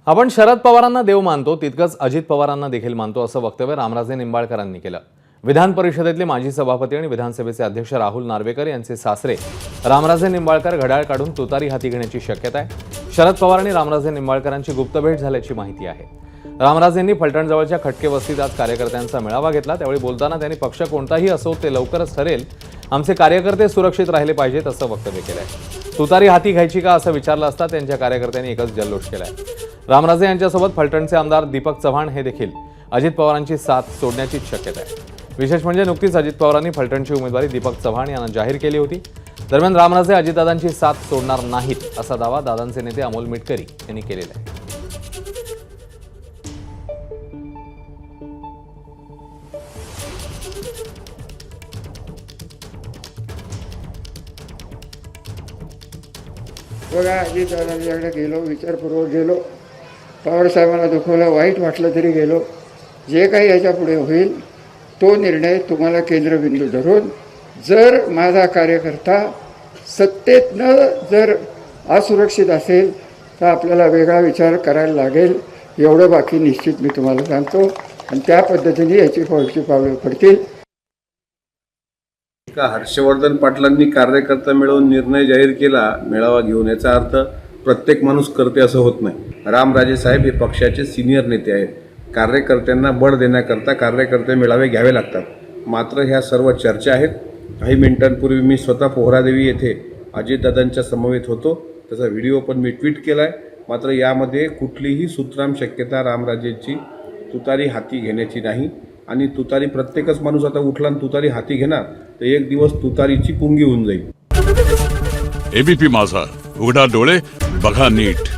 आपण शरद पवारांना देव मानतो तितकंच अजित पवारांना देखील मानतो असं वक्तव्य रामराजे निंबाळकरांनी केलं। विधान परिषदेतले माजी सभापती आणि विधानसभेचे अध्यक्ष राहुल नार्वेकर यांचे सासरे रामराजे निंबाळकर घड्याळ काढून तुतारी हाती घेण्याची शक्यता आहे। शरद पवार आणि रामराजे निंबाळकरांची गुप्त भेट झाल्याची माहिती आहे। रामराजेंनी फलटणजवळच्या खटके वस्तीत आज कार्यकर्त्यांचा मेळावा घेतला। त्यावेळी बोलताना त्यांनी पक्ष कोणताही असो ते लवकरच ठरेल, आमचे कार्यकर्ते सुरक्षित राहिले पाहिजेत असं वक्तव्य केलंय। तुतारी हाती घ्यायची का असं विचारलं असता त्यांच्या कार्यकर्त्यांनी एकच जल्लोष केलाय। रामराजे यांच्यासोबत फलटणचे आमदार दीपक चव्हाण हे देखील अजित पवारांची साथ सोडण्याची शक्यता आहे। विशेष म्हणजे नुकतीच अजित पवारांनी फलटणची उमेदवारी दीपक चव्हाण यांना जाहीर केली होती। दरम्यान रामराजे अजितदादांची साथ सोडणार नाहीत असा दावा दादांचे नेते अमोल मिटकरी यांनी केलेला आहे। बघा, अजितदादांच्याकडे गेलो, विचारपूर्वक गेलो, पवारसाहेबांना दुखवलं, वाईट वाटलं तरी गेलो। जे काही याच्या पुढे होईल तो निर्णय तुम्हाला केंद्रबिंदू धरून, जर माझा कार्यकर्ता सत्तेतनं जर असुरक्षित असेल तर आपल्याला वेगळा विचार करायला लागेल, एवढं बाकी निश्चित मी तुम्हाला सांगतो। आणि त्या पद्धतीने याची पुढची पावलं पडतील। हर्षवर्धन पाटलांनी कार्यकर्ता मिळवून निर्णय जाहीर केला मेळावा घेऊन, याचा अर्थ प्रत्येक माणूस करते असं होत नाही। रामराजे साहेब हे पक्षाचे सिनियर नेते आहेत। कार्यकर्त्यांना बळ देण्याकरता कार्यकर्ते मेळावे घ्यावे लागतात। मात्र ह्या सर्व चर्चा आहेत। काही मिनिटांपूर्वी मी स्वतः पोहरादेवी येथे अजितदादांच्या समवेत होतो, त्याचा व्हिडिओ पण मी ट्विट केला आहे। मात्र यामध्ये कुठलीही सुतराम शक्यता रामराजेंची तुतारी हाती घेण्याची नाही। आणि तुतारी प्रत्येकच माणूस आता उठला आणि तुतारी हाती घेणार तर एक दिवस तुतारीची पुंगी होऊन जाईल। एबीपी माझा, उघडा डोळे बघा नीट।